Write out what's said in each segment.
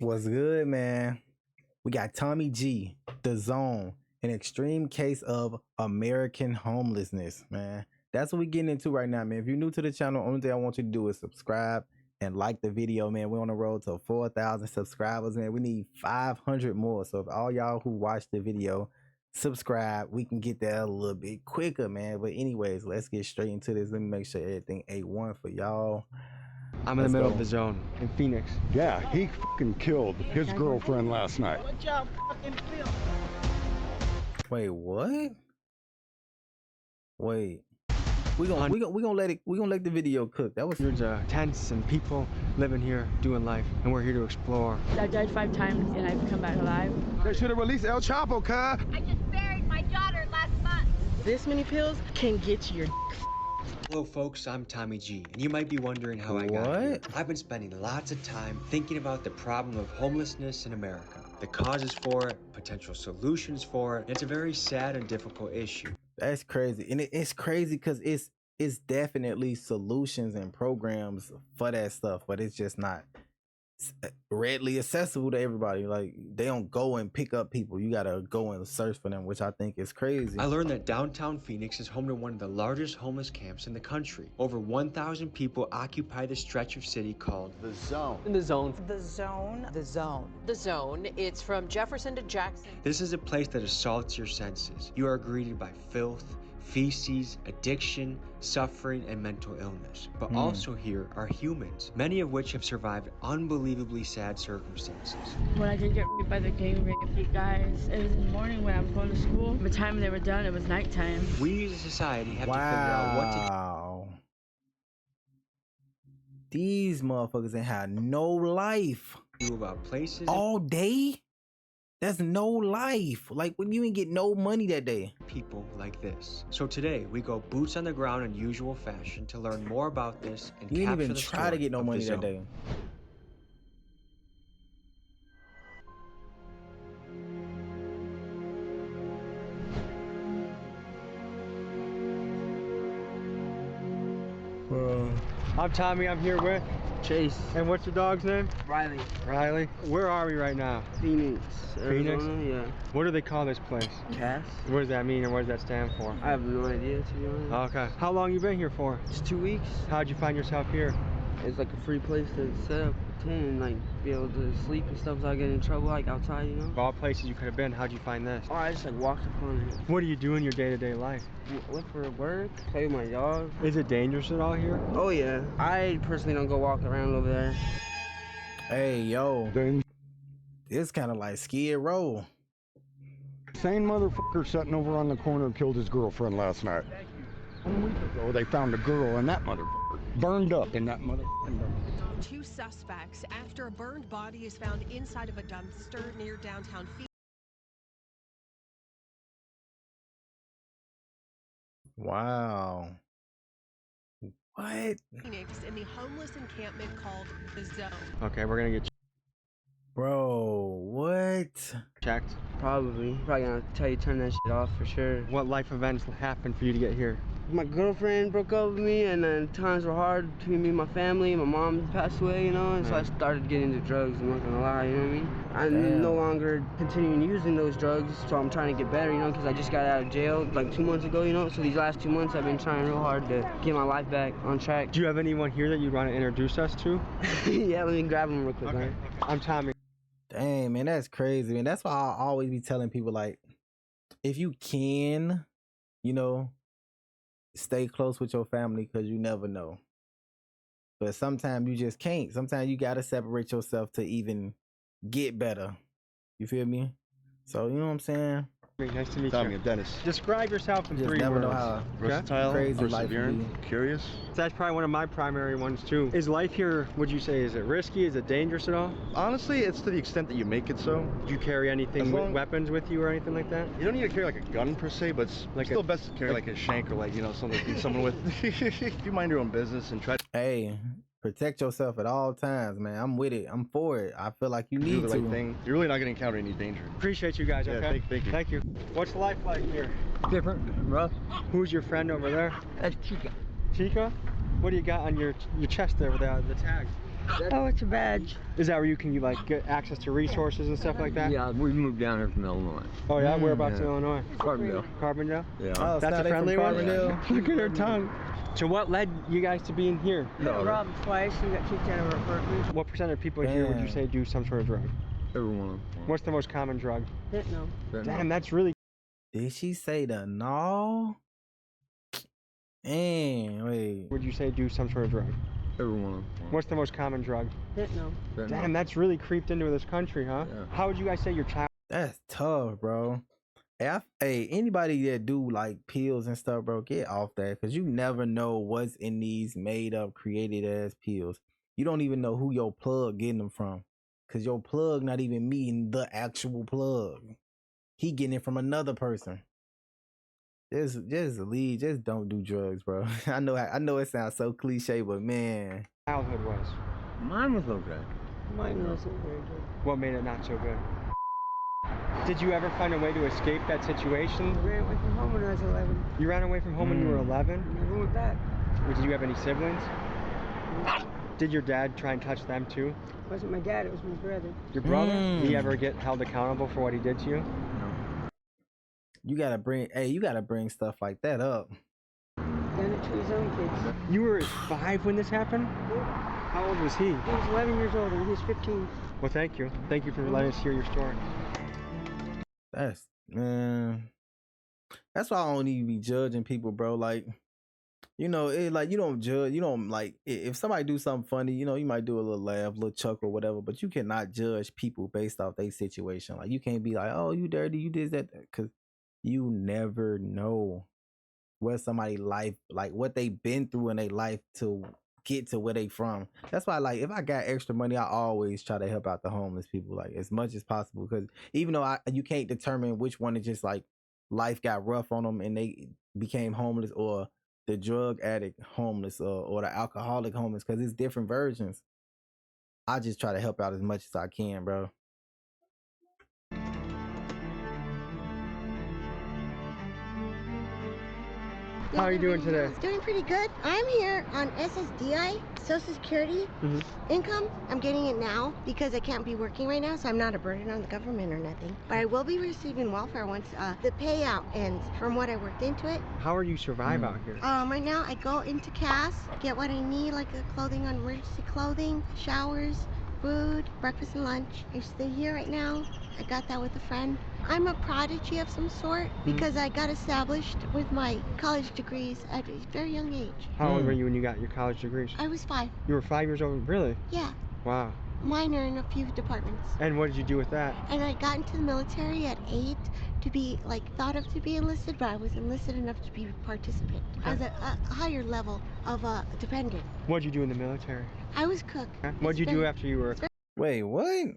What's good, man? We got Tommy G, The Zone, an extreme case of American homelessness, man. That's what we're getting into right now, man. If you're new to the channel, only thing I want you to do is subscribe and like the video, man. We're on the road to 4,000 subscribers, man. We need 500 more. So if all y'all who watched the video subscribe, we can get there a little bit quicker, man. But anyways, let's get straight into this. Let me make sure everything A1 for y'all. I'm in the middle of the zone in Phoenix. Yeah, he fucking killed his girlfriend last night. What y'all fucking feel? Wait, what? Wait. We gonna let the video cook. That was There's tents and people living here doing life, and we're here to explore. I died 5 times and I've come back alive. They should have released El Chapo, cuz. I just buried my daughter last month. This many pills can get your Hello folks, I'm Tommy G, and you might be wondering how I got here. I've been spending lots of time thinking about the problem of homelessness in America, the causes for it, potential solutions for it. It's a very sad and difficult issue. That's crazy. And it's crazy because it's definitely solutions and programs for that stuff, but it's just not readily accessible to everybody. Like, they don't go and pick up people. You gotta go and search for them, which I think is crazy. I learned that downtown Phoenix is home to one of the largest homeless camps in the country. Over 1,000 people occupy the stretch of city called The Zone. In the zone. The Zone. The Zone. The zone. It's from Jefferson to Jackson. This is a place that assaults your senses. You are greeted by filth, feces, addiction, suffering, and mental illness. But also here are humans, many of which have survived unbelievably sad circumstances. When I did get raped by the gang rape guys, it was in the morning when I was going to school. By the time they were done, it was nighttime. We as a society have to figure out what to Wow. These motherfuckers ain't had no life. do about places All day? That's no life. Like, when you ain't get no money that day. and people like this. So today, we go boots on the ground in usual fashion to learn more about this and You didn't capture even the try to story get no of the money that zone. day. I'm Tommy, I'm here with Chase. And what's your dog's name? Riley. Riley. Where are we right now? Phoenix. Phoenix? Arizona, yeah. What do they call this place? Cass? What does that mean and what does that stand for? I have no idea, to be honest. Okay. How long you been here for? It's 2 weeks. How'd you find yourself here? It's like a free place to set up a tent and like be able to sleep and stuff without getting in trouble like outside, you know? Of all places you could have been, how'd you find this? Oh, I just like walked upon it. What do you do in your day-to-day life? Went for work, play with my dog. Is it dangerous at all here? Oh yeah. I personally don't go walk around over there. Hey, yo. The It's kind of like Skid Row. insane motherfucker sitting over on the corner killed his girlfriend last night. 1 week ago, they found a girl and that motherfucker burned up in that motherfucking burn. 2 suspects after a burned body is found inside of a dumpster near downtown Phoenix. Wow. What? In the homeless encampment called The Zone. Okay, we're gonna get Bro, what? checked. Probably gonna tell you to turn that shit off for sure. What life events happened for you to get here? My girlfriend broke up with me, and then times were hard between me and my family. My mom passed away, you know, and so I started getting into drugs. I'm not gonna lie, you know what I mean? I'm Damn. no longer continuing using those drugs, so I'm trying to get better, you know, because I just got out of jail like 2 months ago, you know. So these last 2 months, I've been trying real hard to get my life back on track. Do you have anyone here that you'd want to introduce us to? Yeah, let me grab them real quick, man. I'm Tommy. Dang, man, that's crazy, man. That's why I always be telling people, like, if you can, you know, stay close with your family because you never know. But sometimes you just can't. Sometimes you got to separate yourself to even get better. You feel me? So, you know what I'm saying? Nice to meet Tommy you. and Dennis. Describe yourself in Just 3 never words. know how Versatile, crazy life perseverant, be. curious. That's probably one of my primary ones too. Is life here, would you say, is it risky? Is it dangerous at all? Honestly, it's to the extent that you make it so. Do you carry anything, As long- weapons with you or anything like that? You don't need to carry like a gun per se, but it's Like still a- best to carry like a shank or like, you know, something to beat someone with. If you mind your own business and try to Hey, protect yourself at all times, man. I'm with it. I'm for it. I feel like you do need the to. right thing, you're really not going to encounter any danger. Appreciate you guys, Yeah, okay? thank you. Thank you. What's life like here? Different, rough. Who's your friend over there? That's Chica. Chica? What do you got on your chest there with the tag? Oh, it's a badge. Is that where you can like get access to resources and stuff like that? Yeah, we moved down here from Illinois. Oh yeah, whereabouts in Yeah. Illinois? Carbondale. Carbondale? Yeah. Oh, That's a they from friendly one? Carbondale? Look at her tongue. So what led you guys to being here? We got robbed twice. We got kicked out of our apartment. What percent of people here would you say do some sort of drug? Everyone. What's the most common drug? Fentanyl. Damn, that's really. Did she say the no? Man, wait. Would you say do some sort of drug? Everyone. What's the most common drug? Fentanyl. Damn, that's really creeped into this country, huh? Yeah. How would you guys say your child? That's tough, bro. Hey, anybody that do like pills and stuff, bro, get off that, because you never know what's in these made up, created ass pills. You don't even know who your plug getting them from, because your plug not even meeting the actual plug. He getting it from another person. Just leave. Just don't do drugs, bro. I know it sounds so cliche, but man, Childhood was. Mine was okay. Mine wasn't very good. What made it not so good? Did you ever find a way to escape that situation? I ran away from home when I was 11. You ran away from home when you were 11? Never went back. Did you have any siblings? Did your dad try and touch them too? It wasn't my dad, it was my brother. Your brother? Did he ever get held accountable for what he did to you? you gotta bring stuff like that up. Done it to his own kids. You were 5 when this happened? How old was he? He was 11 years old and he was 15. Well, thank you. Thank you for letting us hear your story. That's why I don't even be judging people, bro. Like, you know, you don't judge. You don't like if somebody do something funny, you know, you might do a little laugh, a little chuckle, whatever. But you cannot judge people based off their situation. Like, you can't be like, oh, you dirty, you did that, because you never know what somebody life, like what they been through in their life to get to where they from. That's why, like, if I got extra money, I always try to help out the homeless people, like, as much as possible. Because even though you can't determine which one is just like life got rough on them and they became homeless, or the drug addict homeless, or the alcoholic homeless, because it's different versions. I just try to help out as much as I can, bro. How are you doing today? Doing pretty good. I'm here on SSDI, Social Security income. I'm getting it now because I can't be working right now, so I'm not a burden on the government or nothing. But I will be receiving welfare once the payout ends from what I worked into it. How are you survive out here? Right now I go into CAS, get what I need, like clothing, on emergency clothing, showers, food, breakfast and lunch. I stay here right now. I got that with a friend. I'm a prodigy of some sort because I got established with my college degrees at a very young age. How old were you when you got your college degrees? I was 5. You were 5 years old? Really? Yeah. Wow. Minor in a few departments. And what did you do with that? And I got into the military at 8 to be thought of to be enlisted, but I was enlisted enough to be a participant. I was a higher level of a dependent. What did you do in the military? I was cook. What did you do after you were? Wait, what?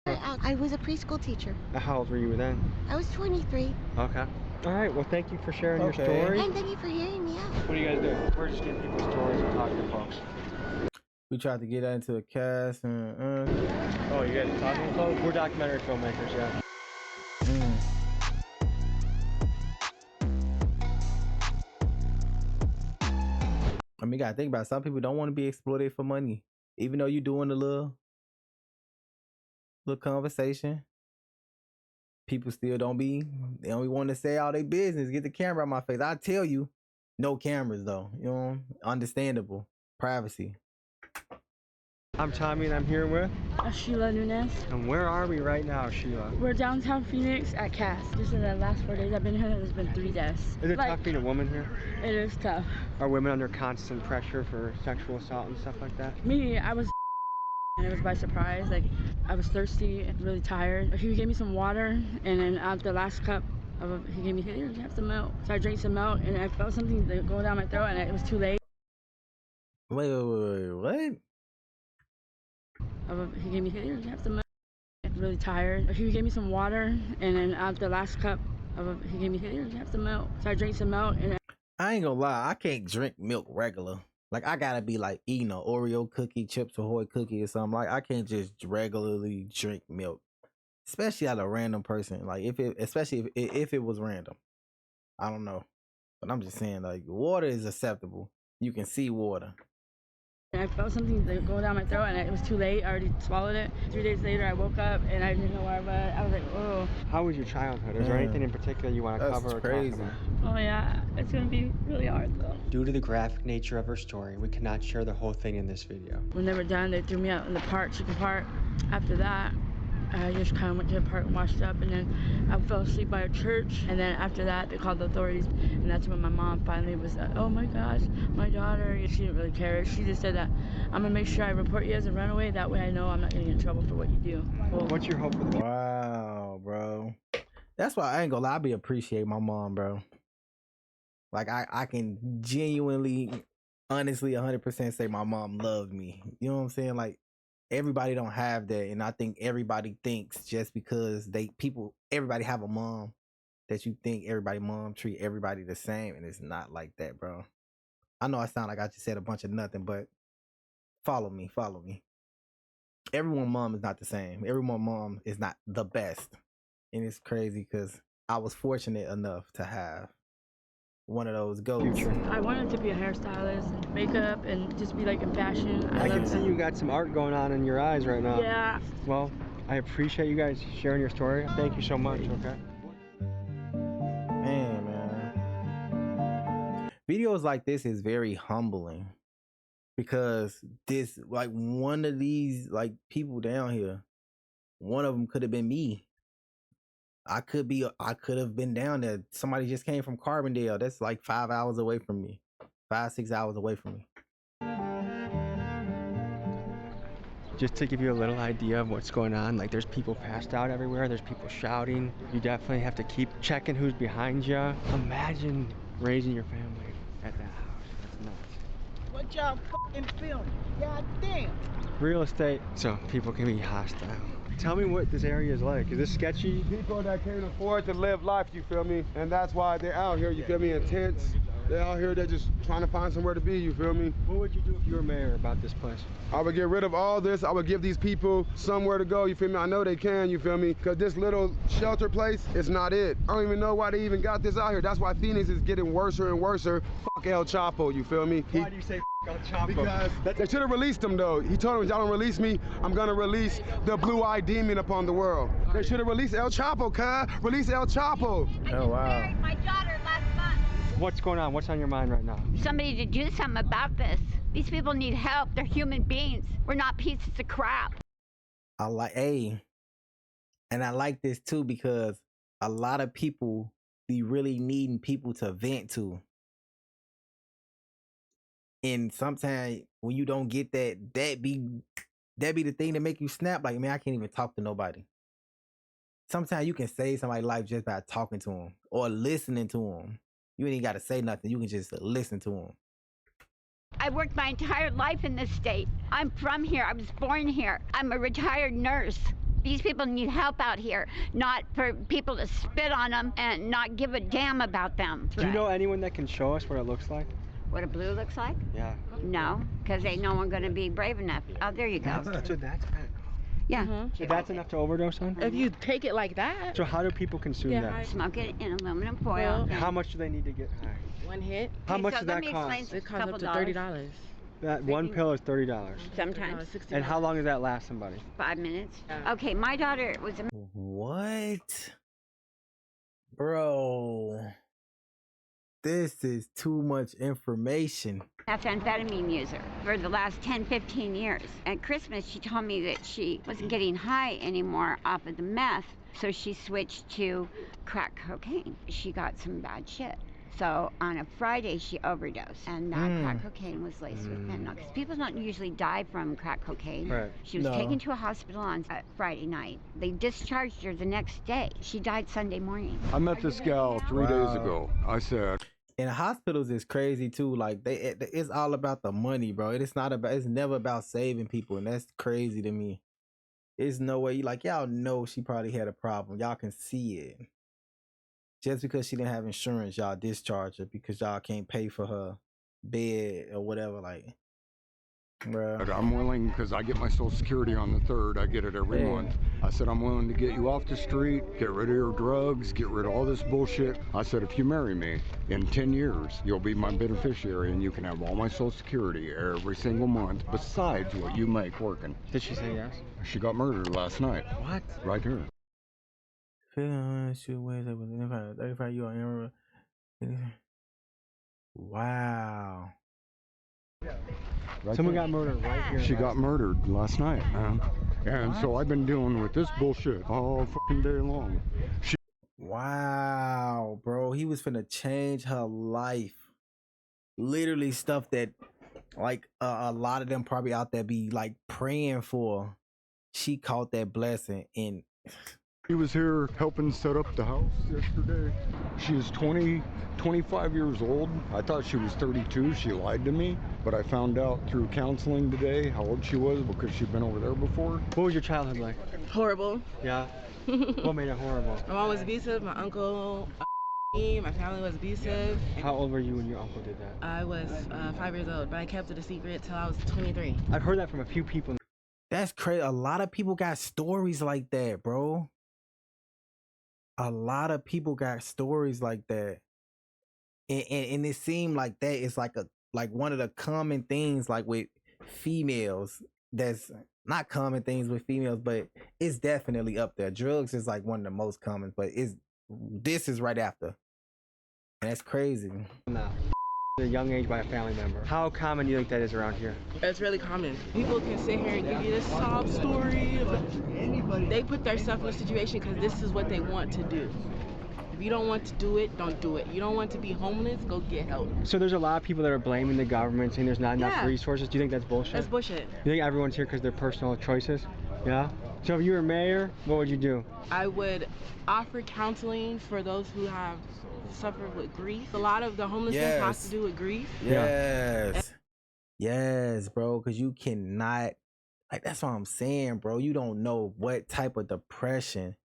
I was a preschool teacher. How old were you then? I was 23. Okay. All right. Well, thank you for sharing your story. And thank you for hearing me out. What are you guys doing? We're just getting people's stories and talking to folks. We tried to get that into a cast and Oh, you guys are talking to folks? We're documentary filmmakers, yeah. I mean, you gotta think about it. Some people don't want to be exploited for money, even though you're doing a little conversation. People still don't want to say all their business. Get the camera out my face. I tell you, no cameras though. You know, understandable. Privacy. I'm Tommy and I'm here with Sheila Nunes. And where are we right now, Sheila? We're downtown Phoenix at CAS. Just in the last 4 days I've been here, there's been 3 deaths. Is it tough being a woman here? It is tough. Are women under constant pressure for sexual assault and stuff like that? Me, I was and it was by surprise. Like, I was thirsty and really tired. He gave me some water, and then at the last cup, he gave me, here, you have some milk. So I drank some milk, and I felt something go down my throat, and it was too late. Wait, what? He gave me, here, you have some milk. Really tired. He gave me some water, and then at the last cup, he gave me, here, you have some milk. So I drank some milk, and I ain't gonna lie, I can't drink milk regular. Like, I gotta be like eating an Oreo cookie, Chips Ahoy cookie or something. Like, I can't just regularly drink milk, especially out of a random person. Like, especially if it was random. I don't know, but I'm just saying, like, water is acceptable. You can see water. I felt something go down my throat, and it was too late. I already swallowed it. 3 days later, I woke up, and I didn't know where I was. I was like, oh. How was your childhood? Is there anything in particular you want to cover or talk about? Oh, yeah. It's going to be really hard, though. Due to the graphic nature of her story, we cannot share the whole thing in this video. When they were done, they threw me out in the park, chicken park. After that, I just kind of went to the park and washed up, and then I fell asleep by a church. And then after that, they called the authorities, and that's when my mom finally was like, oh my gosh, my daughter. She didn't really care. She just said that, I'm gonna make sure I report you as a runaway. That way I know I'm not gonna get in trouble for what you do. Well, what's your hope for the Wow, bro. That's why I ain't gonna lie, I be appreciate my mom, bro. Like I can genuinely, honestly, 100% say my mom loved me. You know what I'm saying? Like, everybody don't have that, and I think everybody thinks just because everybody have a mom that you think everybody mom treat everybody the same, and it's not like that, bro. I know I sound like I just said a bunch of nothing, but follow me. Everyone mom is not the same. Everyone mom is not the best, and it's crazy because I was fortunate enough to have one of those goats. I wanted to be a hairstylist and makeup and just be like in fashion. I can see you got some art going on in your eyes right now. Yeah. Well, I appreciate you guys sharing your story. Thank you so much, okay? Man. Videos like this is very humbling because this, like, one of these, like, people down here, one of them could have been me. I could have been down there. Somebody just came from Carbondale. That's like 5 hours away from me. 5-6 hours away from me. Just to give you a little idea of what's going on, like there's people passed out everywhere, there's people shouting. You definitely have to keep checking who's behind you. Imagine raising your family at that house. That's nuts. What y'all fucking filming? God damn. Real estate, so people can be hostile. Tell me what this area is like. Is this sketchy? People that can't afford to live life, you feel me? And that's why they're out here, you feel me, in tents. They're out here, they're just trying to find somewhere to be, you feel me? What would you do if you were mayor about this place? I would get rid of all this. I would give these people somewhere to go, you feel me? I know they can, you feel me? Because this little shelter place is not it. I don't even know why they even got this out here. That's why Phoenix is getting worse and worse. Fuck El Chapo, you feel me? Why do you say El Chapo? Because they should have released him, though. He told them, y'all don't release me, I'm gonna release the blue-eyed demon upon the world. They should have released El Chapo, cuz. Release El Chapo. Oh, wow. I buried my daughter last month. What's going on? What's on your mind right now? Somebody to do something about this. These people need help. They're human beings. We're not pieces of crap. I like this too because a lot of people be really needing people to vent to. And sometimes when you don't get that be the thing that make you snap. Like, man, I can't even talk to nobody. Sometimes you can save somebody's life just by talking to them or listening to them. You ain't got to say nothing. You can just listen to them. I worked my entire life in this state. I'm from here. I was born here. I'm a retired nurse. These people need help out here, not for people to spit on them and not give a damn about them. Do you know anyone that can show us what it looks like? What a blue looks like? Yeah. No, because ain't no one going to be brave enough. Oh, there you go. So that's yeah. So that's enough to overdose on? If you take it like that. So how do people consume that? Smoke it in aluminum foil. How much do they need to get high? One hit. How much does that cost? It costs up to $30. That one pill is $30. Sometimes. And how long does that last somebody? 5 minutes. Okay, my daughter was a... What? Bro. This is too much information. methamphetamine user for the last 10, 15 years. At Christmas, she told me that she wasn't getting high anymore off of the meth, so she switched to crack cocaine. She got some bad shit. So on a Friday, she overdosed, and that crack cocaine was laced with fentanyl. Because people don't usually die from crack cocaine. Right. She was taken to a hospital on Friday night. They discharged her the next day. She died Sunday morning. I met this gal 3 days ago. I said, and hospitals is crazy too. Like it's all about the money, bro. It's never about saving people, and that's crazy to me. There's no way y'all know she probably had a problem. Y'all can see it. Just because she didn't have insurance, y'all discharge her because y'all can't pay for her bed or whatever. Like, Bruh. I'm willing, because I get my Social Security on the 3rd, I get it every month. I said, I'm willing to get you off the street, get rid of your drugs, get rid of all this bullshit. I said, if you marry me, in 10 years, you'll be my beneficiary and you can have all my Social Security every single month, besides what you make working. Did she say yes? She got murdered last night. What? Right here. Wow. Right Someone there. got murdered right here. She got murdered last night, man. And so I've been dealing with this bullshit all fucking day long. Wow, bro. He was finna change her life. Literally stuff that, like, a lot of them probably out there be, like, praying for. She caught that blessing, and He was here helping set up the house yesterday. She is 25 years old. I thought she was 32. She lied to me, but I found out through counseling today how old she was because she'd been over there before. What was your childhood like? Horrible. Yeah. What made it horrible? My mom was abusive, my uncle, my family was abusive. How old were you when your uncle did that? I was 5 years old, but I kept it a secret till I was 23. I've heard that from a few people. that's crazy. A lot of people got stories like that, bro. A lot of people got stories like that. And it seemed like that is like one of the common things, like with females. That's not common things with females, but it's definitely up there. Drugs is like one of the most common, but this is right after. And that's crazy. No. At a young age by a family member. How common do you think that is around here? It's really common. People can sit here and give you this sob story. They put themselves in a situation because this is what they want to do. If you don't want to do it, don't do it. You don't want to be homeless, go get help. So there's a lot of people that are blaming the government, saying there's not enough resources. Do you think that's bullshit? That's bullshit. You think everyone's here because of their personal choices? Yeah? So if you were mayor, what would you do? I would offer counseling for those who have suffered with grief. A lot of the homelessness has to do with grief. Yes, bro, because you cannot, like, that's what I'm saying, bro. You don't know what type of depression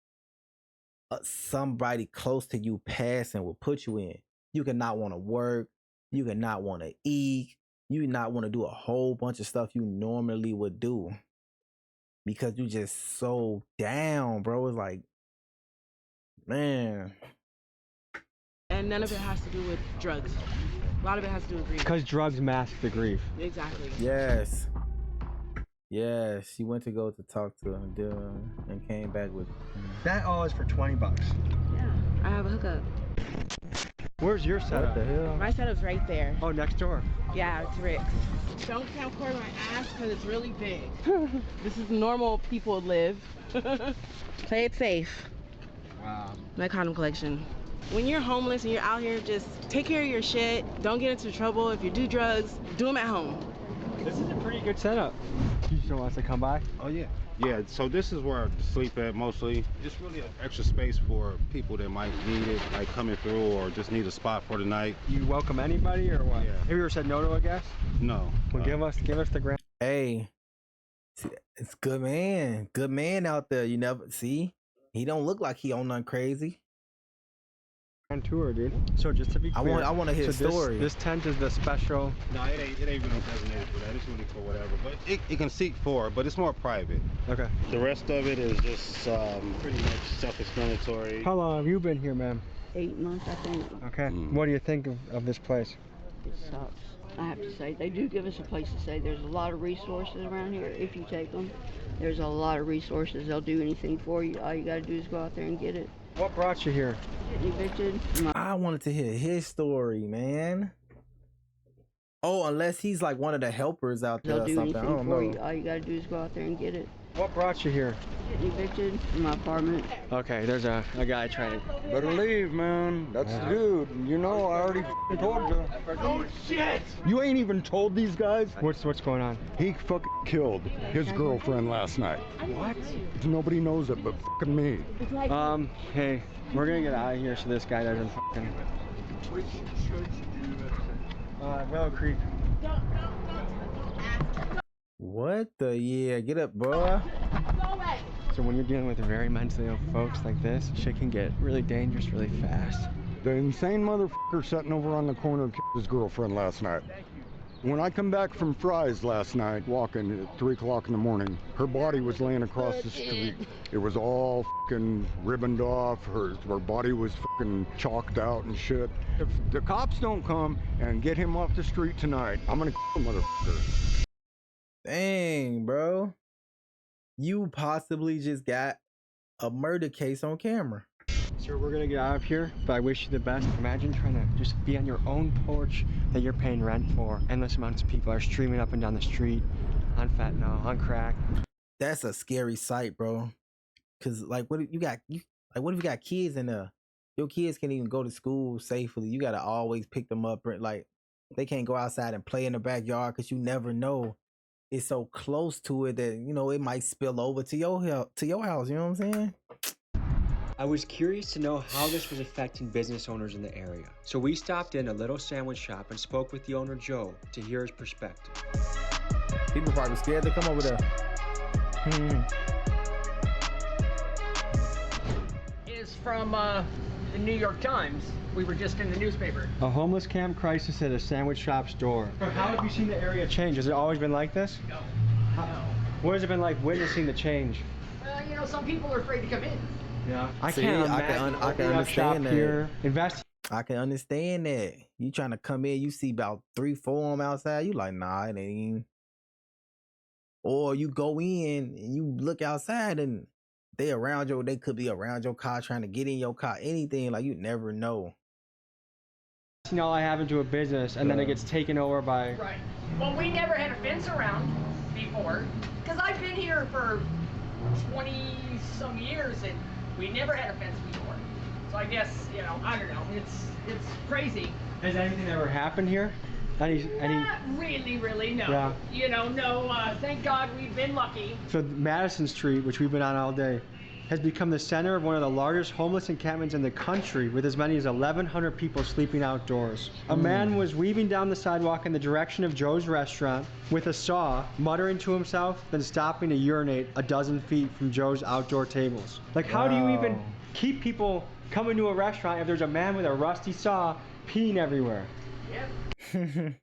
somebody close to you passing will put you in. You could not want to work. You could not want to eat. You not want to do a whole bunch of stuff you normally would do because you just so down, bro. It's like, man. And none of it has to do with drugs. A lot of it has to do with grief. Because drugs mask the grief. Exactly. Yes. Yes, she went to go to talk to him and came back with. That all is for 20 bucks. Yeah, I have a hookup. Where's your setup? What the hell? My setup's right there. Oh, next door. Yeah, it's Rick's. Don't camcord my ass because it's really big. This is normal people live. Play it safe. Wow. My condom collection. When you're homeless and you're out here, just take care of your shit. Don't get into trouble. If you do drugs, do them at home. This is a pretty good setup. You still want us to come by? Oh yeah. Yeah, so this is where I sleep at mostly. It's really an extra space for people that might need it, like coming through or just need a spot for the night. You welcome anybody or what? Yeah. Have you ever said no to a guest? No. Well, give us the grand. Hey, it's good man out there. You never see. He don't look like he on nothing crazy. Tour, dude. So just to be clear, I want to hear a story. This tent is the special. No, it ain't really designated for that. It's really for whatever. But it can seek for, but it's more private. Okay. The rest of it is just pretty much self-explanatory. How long have you been here, ma'am? 8 months, I think. Okay. What do you think of this place? It sucks. I have to say, they do give us a place to stay. There's a lot of resources around here if you take them. There's a lot of resources. They'll do anything for you. All you got to do is go out there and get it. What brought you here? Getting evicted. I wanted to hear his story, man. Oh, unless he's like one of the helpers out there They'll or do something. I anything don't for know. you. All you got to do is go out there and get it. What brought you here? Getting evicted from my apartment. Okay, there's a guy trying to... Better leave, man. That's the dude. You know, I already told you. Oh, shit! You ain't even told these guys? What's going on? He fucking killed his girlfriend last night. What? Nobody knows it but fucking me. Hey, we're gonna get out of here so this guy doesn't fucking... Willow Creek. What the? Yeah, get up, bro. So when you're dealing with very mentally ill folks like this, shit can get really dangerous really fast. The insane motherfucker sitting over on the corner killed his girlfriend last night. When I come back from Fry's last night, walking at 3 o'clock in the morning, her body was laying across the street. It was all fucking ribboned off. Her body was fucking chalked out and shit. If the cops don't come and get him off the street tonight, I'm gonna kill the motherfucker. Dang, bro. You possibly just got a murder case on camera. Sir, we're gonna get out of here, but I wish you the best. Imagine trying to just be on your own porch that you're paying rent for. Endless amounts of people are streaming up and down the street on fentanyl, on crack. That's a scary sight, bro. Cause like, what if you got what if you got kids in there? Your kids can't even go to school safely. You gotta always pick them up. Like, they can't go outside and play in the backyard because you never know. It's so close to it that, you know, it might spill over to your house. You know what I'm saying? I was curious to know how this was affecting business owners in the area. So we stopped in a little sandwich shop and spoke with the owner, Joe, to hear his perspective. People probably scared to come over there. Is from the New York Times. We were just in the newspaper. A homeless camp crisis at a sandwich shop's door. How have you seen the area change? Has it always been like this? No. What has it been like witnessing the change? You know, some people are afraid to come in. Yeah. I See, can't I can understand that. Here, invest. I can understand that. You trying to come in, you see about 3, 4 of them outside, you like, nah, it ain't. Or you go in and you look outside and they could be around your car trying to get in your car, anything, like, you never know. All I have into a business and then it gets taken over by. Right. Well, we never had a fence around before, because I've been here for 20-some years and we never had a fence before. So I guess, you know, I don't know. It's crazy. Has anything ever happened here? Any? Not really, no. Yeah. You know, no. Thank God we've been lucky. So Madison Street, which we've been on all day, has become the center of one of the largest homeless encampments in the country, with as many as 1,100 people sleeping outdoors. A man was weaving down the sidewalk in the direction of Joe's restaurant with a saw, muttering to himself, then stopping to urinate a dozen feet from Joe's outdoor tables. Like, how do you even keep people coming to a restaurant if there's a man with a rusty saw peeing everywhere? Yep.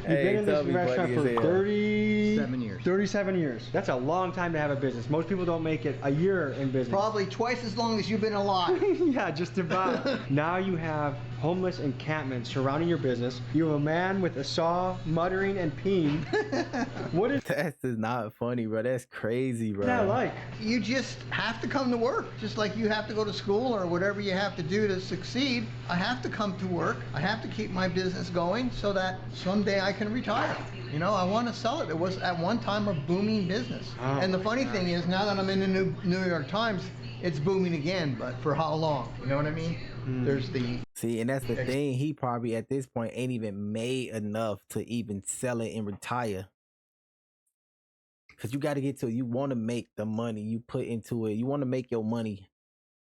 You've been in this restaurant for 37 years. 37 years. That's a long time to have a business. Most people don't make it a year in business. Probably twice as long as you've been alive. Yeah, just about. Now you have homeless encampments surrounding your business. You have a man with a saw muttering and peeing. What is That's not funny, bro. That's crazy, bro. What's that like? You just have to come to work, just like you have to go to school or whatever you have to do to succeed. I have to come to work. I have to keep my business going so that someday I can retire. You know, I want to sell it. It was at one time a booming business. Oh. And the funny thing is, now that I'm in the New York Times, it's booming again, but for how long? You know what I mean? There's the... See, and that's the thing. He probably at this point ain't even made enough to even sell it and retire. Because you got to get to it. You want to make the money you put into it. You want to make your money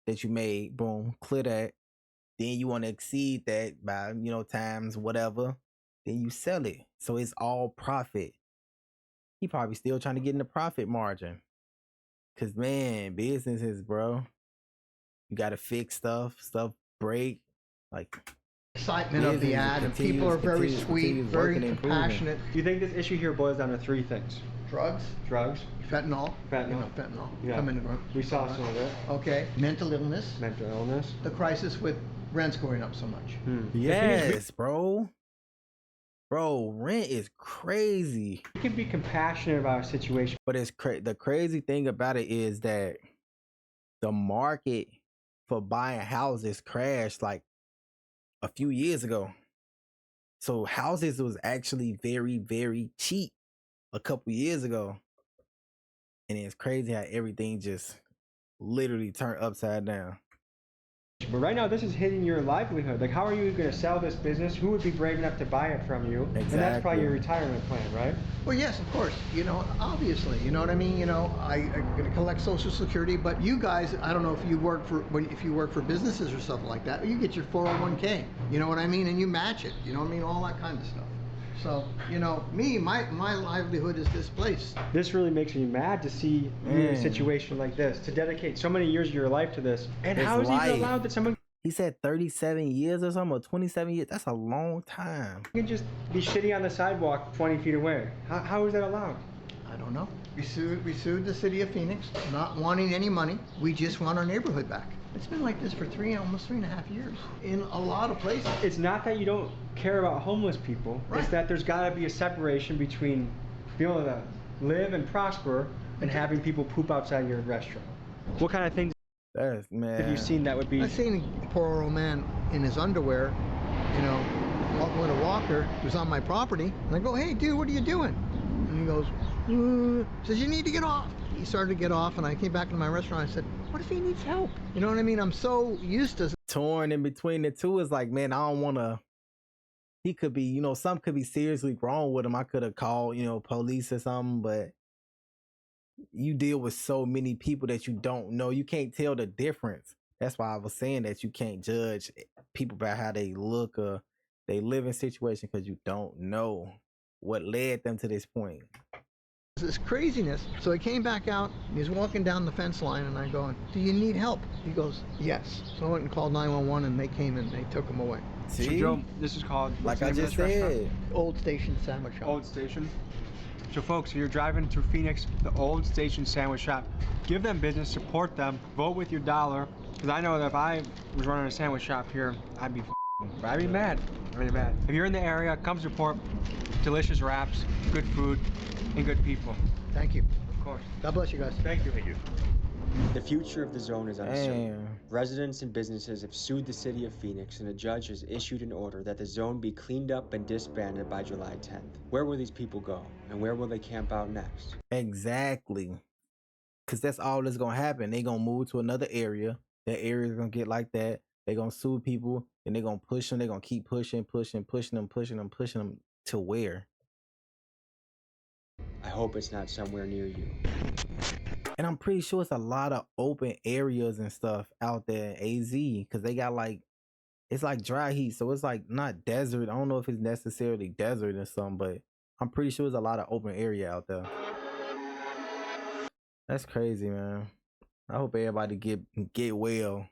that you made. Boom, clear that. Then you want to exceed that by, you know, times whatever. Then you sell it. So it's all profit. He probably still trying to get in the profit margin. Because, man, businesses, bro. You got to fix stuff break. Like, excitement of the ad, and people are very sweet, very compassionate. Do you think this issue here boils down to 3 things? Drugs, fentanyl. Fentanyl. You know, fentanyl. Yeah. Coming to We saw some of it. Okay. Mental illness. The crisis with rents going up so much. Yes, bro. Bro, rent is crazy. You can be compassionate about a situation, but it's the crazy thing about it is that the market for buying houses crashed like a few years ago. So houses was actually very, very cheap a couple years ago. And it's crazy how everything just literally turned upside down. But right now, this is hitting your livelihood. Like, how are you going to sell this business? Who would be brave enough to buy it from you? Exactly. And that's probably your retirement plan, right? Well, yes, of course. You know, obviously, you know what I mean. You know, I'm going to collect Social Security, but you guys, I don't know if you work for businesses or something like that. You get your 401k. You know what I mean, and you match it. You know what I mean, all that kind of stuff. So, you know, my livelihood is this place. This really makes me mad to see you in a situation like this, to dedicate so many years of your life to this. And how is it even allowed that someone... He said 37 years or something, or 27 years. That's a long time. You can just be shitting on the sidewalk 20 feet away. How is that allowed? I don't know. We sued the city of Phoenix, not wanting any money. We just want our neighborhood back. It's been like this for almost 3.5 years in a lot of places. It's not that you don't care about homeless people. Right. It's that there's got to be a separation between being able to live and prosper and having people poop outside your restaurant. What kind of things have you seen that would be? I've seen a poor old man in his underwear, you know, walking with a walker, who's on my property. And I go, hey, dude, what are you doing? And he goes, says, you need to get off. He started to get off, and I came back into my restaurant. I said, what if he needs help? You know what I mean? I'm so used to torn in between the two. Is like, man, I don't want to. He could be, you know, something could be seriously wrong with him. I could have called, you know, police or something, but you deal with so many people that you don't know. You can't tell the difference. That's why I was saying that you can't judge people by how they look or they live in situation, because you don't know what led them to this point. This craziness. So I came back out, and he's walking down the fence line, and I go, do you need help? He goes, yes. So I went and called 911, and they came and they took him away. See? So Joe, this is called, like I just said, Old Station Sandwich Shop. Old Station. So folks, if you're driving through Phoenix, the Old Station Sandwich Shop, give them business, support them, vote with your dollar. Because I know that if I was running a sandwich shop here, I'd be mad. Really mad. If you're in the area, come support delicious wraps, good food, and good people. Thank you. Of course. God bless you guys. Thank you. Thank you. The future of the zone is uncertain. Residents and businesses have sued the city of Phoenix, and a judge has issued an order that the zone be cleaned up and disbanded by July 10th. Where will these people go, and where will they camp out next? Exactly. Because that's all that's going to happen. They're going to move to another area. That area is going to get like that. They're going to sue people, and they're going to push them. They're going to keep pushing them to where? I hope it's not somewhere near you. And I'm pretty sure it's a lot of open areas and stuff out there in AZ, because they got like, it's like dry heat. So it's like not desert. I don't know if it's necessarily desert or something, but I'm pretty sure there's a lot of open area out there. That's crazy, man. I hope everybody get well.